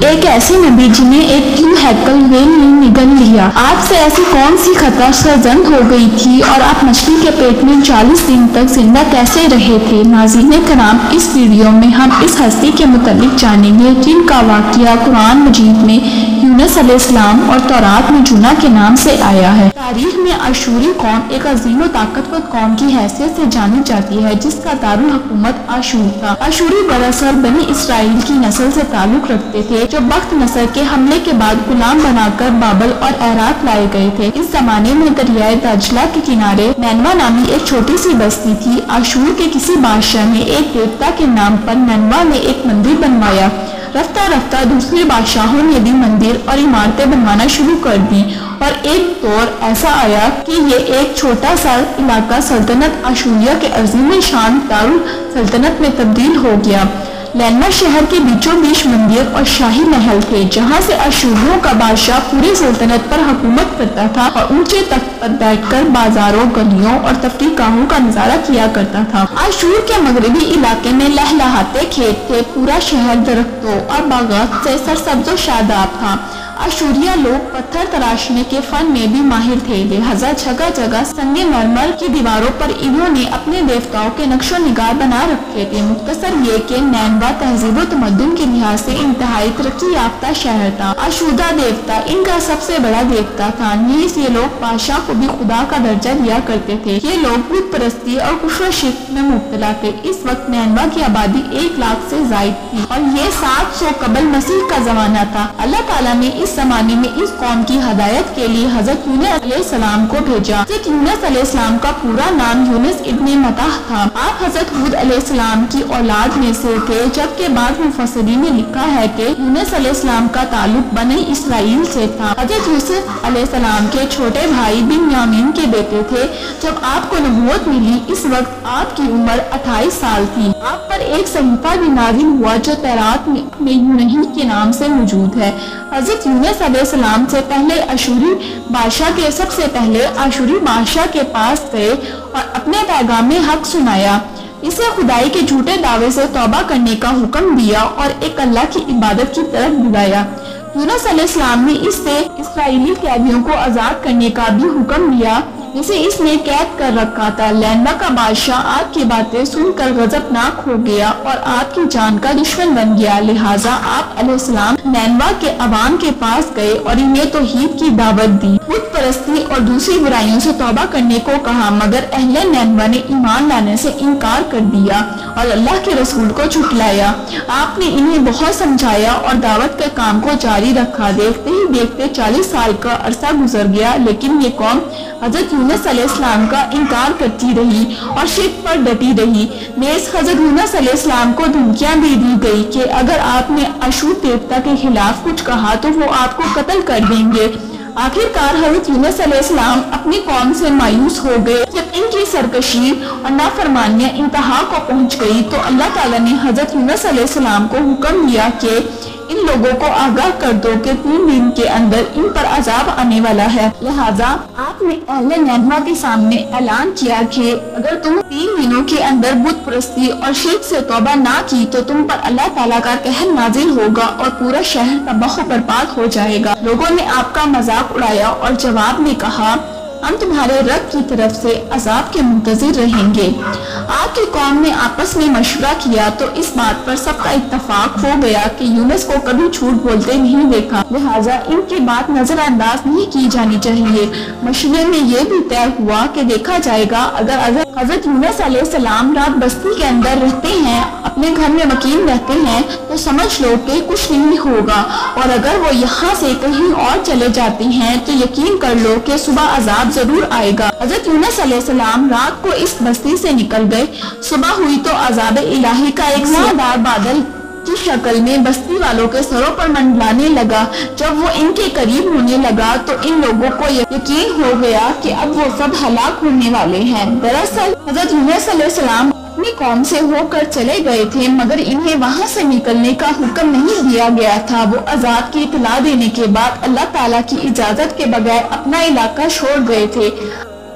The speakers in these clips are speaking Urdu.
ایک ایسے نبی جنہیں ایک کیوں ہیکل ویل نے نگل لیا، آپ سے ایسی کون سی خطا سرزد ہو گئی تھی اور آپ مچھلی کے پیٹ میں 40 دن تک زندہ کیسے رہے تھے؟ ناظرین کرام، اس ویڈیو میں ہم اس ہستی کے متعلق جانیں گے جن کا واقعہ قرآن مجید میں یونس علیہ السلام اور تورات میں جونا کے نام سے آیا ہے۔ تاریخ میں آشوری قوم ایک عظیم و طاقتور قوم کی حیثیت سے جانی جاتی ہے جس کا دارالحکومت آشور تھا۔ آشوری دراصل بنی اسرائیل کی نسل سے تعلق رکھتے تھے جو بخت نصر کے حملے کے بعد غلام بنا کر بابل اور عراق لائے گئے تھے۔ اس زمانے میں دریائے دجلہ کے کنارے نینوا نامی ایک چھوٹی سی بستی تھی۔ آشور کے کسی بادشاہ نے ایک دیوتا کے نام پر نینوا میں ایک مندر بنوایا۔ رفتہ رفتہ دوسرے بادشاہوں نے بھی مندر اور عمارتیں بنوانا شروع کر دی اور ایک دور ایسا آیا کہ یہ ایک چھوٹا سا علاقہ سلطنت آشوریہ کے عظیم شان دارالسلطنت میں تبدیل ہو گیا۔ نینوا شہر کے بیچوں بیچ مندر اور شاہی محل تھے جہاں سے آشوریوں کا بادشاہ پوری سلطنت پر حکومت کرتا تھا اور اونچے تخت پر بیٹھ کر بازاروں، گلیوں اور تفریح گاہوں کا نظارہ کیا کرتا تھا۔ آشور کے مغربی علاقے میں لہلہاتے کھیت تھے، پورا شہر درختوں اور باغات سے سرسبز و شاداب تھا۔ آشوریہ لوگ پتھر تراشنے کے فن میں بھی ماہر تھے، لہذا جگہ جگہ سنگ مرمر کی دیواروں پر انہوں نے اپنے دیوتاؤں کے نقش و نگار بنا رکھے تھے۔ مختصر یہ کہ نینوا تہذیب و تمدن کے لحاظ سے انتہائی ترقی یافتہ شہر تھا۔ آشودا دیوتا ان کا سب سے بڑا دیوتا تھا، نیز یہ لوگ بادشاہ کو بھی خدا کا درجہ دیا کرتے تھے۔ یہ لوگ بت پرستی اور کفر و شرک میں مبتلا تھے۔ اس وقت نینوا کی آبادی 1 لاکھ سے زائد تھی اور یہ 700 قبل مسیح کا زمانہ تھا۔ اللہ تعالیٰ نے اس زمانے میں اس قوم کی ہدایت کے لیے حضرت یونس علیہ السلام کو بھیجا۔ حضرت یونس علیہ السلام کا پورا نام یونس ابن متہ تھا۔ آپ حضرت ہود علیہ السلام کی اولاد میں سے تھے، جبکہ بعض مفسرین نے لکھا ہے کہ یونس علیہ السلام کا تعلق بنی اسرائیل سے تھا۔ حضرت یوسف علیہ السلام کے چھوٹے بھائی بنیامین کے بیٹے تھے۔ جب آپ کو نبوت ملی اس وقت آپ کی عمر 28 سال تھی۔ آپ پر ایک صحیفہ بھی نازل ہوا جو تورات میں یونہی کے نام سے موجود ہے۔ حضرت یونس علیہ السلام سے پہلے آشوری بادشاہ کے پاس گئے اور اپنے پیغام حق سنایا، اسے خدائی کے جھوٹے دعوے سے توبہ کرنے کا حکم دیا اور ایک اللہ کی عبادت کی طرف بلایا۔ یونس علیہ السلام نے اس سے اسرائیلی قیدیوں کو آزاد کرنے کا بھی حکم دیا جسے اس نے قید کر رکھا تھا۔ نینوا کا بادشاہ آپ کی باتیں سن کر غضبناک ہو گیا اور آپ کی جان کا دشمن بن گیا، لہٰذا آپ علیہ السلام نینوا کے عوام کے پاس گئے اور انہیں توحید کی دعوت دی، بت پرستی اور دوسری برائیوں سے توبہ کرنے کو کہا، مگر اہل نینوا نے ایمان لانے سے انکار کر دیا اور اللہ کے رسول کو جھٹلایا۔ آپ نے انہیں بہت سمجھایا اور دعوت کے کام کو جاری رکھا۔ دیکھتے ہی دیکھتے 40 سال کا عرصہ گزر گیا، لیکن یہ قوم حضرت یونس علیہ السلام کا انکار کرتی رہی اور شرک پر ڈٹی رہی۔ نیز حضرت یونس علیہ السلام کو دھمکیاں بھی دی گئی کہ اگر آپ نے آشور دیوتا کے خلاف کچھ کہا تو وہ آپ کو قتل کر دیں گے۔ آخرکار حضرت یونس علیہ السلام اپنی قوم سے مایوس ہو گئے۔ جب ان کی سرکشی اور نافرمانیاں انتہا کو پہنچ گئی تو اللہ تعالیٰ نے حضرت یونس علیہ السلام کو حکم دیا کہ ان لوگوں کو آگاہ کر دو کہ 3 دن کے اندر ان پر عذاب آنے والا ہے۔ لہٰذا آپ نے اہل نینوا کے سامنے اعلان کیا کہ اگر تم 3 دنوں کے اندر بت پرستی اور شرک سے توبہ نہ کی تو تم پر اللہ تعالیٰ کا قہر نازل ہوگا اور پورا شہر تباہ و برباد ہو جائے گا۔ لوگوں نے آپ کا مذاق اڑایا اور جواب میں کہا، ہم تمہارے رب کی طرف سے عذاب کے منتظر رہیں گے۔ آپ کی قوم نے آپس میں مشورہ کیا تو اس بات پر سب کا اتفاق ہو گیا کہ یونس کو کبھی جھوٹ بولتے نہیں دیکھا، لہٰذا ان کی بات نظر انداز نہیں کی جانی چاہیے۔ مشورے میں یہ بھی طے ہوا کہ دیکھا جائے گا اگر حضرت یونس علیہ السلام رات بستی کے اندر رہتے ہیں، اپنے گھر میں مقیم رہتے ہیں تو سمجھ لو کہ کچھ نہیں ہوگا، اور اگر وہ یہاں سے کہیں اور چلے جاتے ہیں تو یقین کر لو کہ صبح عذاب ضرور آئے گا۔ حضرت یونس علیہ السلام رات کو اس بستی سے نکل گئے۔ صبح ہوئی تو عذاب الہی کا ایک سیاہ بادل کی شکل میں بستی والوں کے سروں پر منڈلانے لگا۔ جب وہ ان کے قریب ہونے لگا تو ان لوگوں کو یقین ہو گیا کہ اب وہ سب ہلاک ہونے والے ہیں۔ دراصل حضرت یونس علیہ السلام اپنی قوم سے ہو کر چلے گئے تھے، مگر انہیں وہاں سے نکلنے کا حکم نہیں دیا گیا تھا۔ وہ عذاب کی اطلاع دینے کے بعد اللہ تعالیٰ کی اجازت کے بغیر اپنا علاقہ چھوڑ گئے تھے۔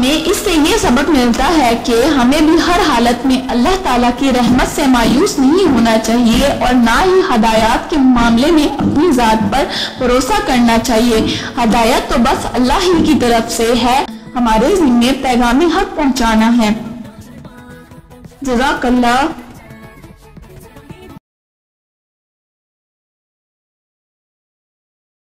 ہمیں اس سے یہ سبق ملتا ہے کہ ہمیں بھی ہر حالت میں اللہ تعالیٰ کی رحمت سے مایوس نہیں ہونا چاہیے اور نہ ہی ہدایات کے معاملے میں اپنی ذات پر بھروسہ کرنا چاہیے۔ ہدایت تو بس اللہ ہی کی طرف سے ہے، ہمارے ذمے پیغام حق پہنچانا ہے۔ جزاک اللہ۔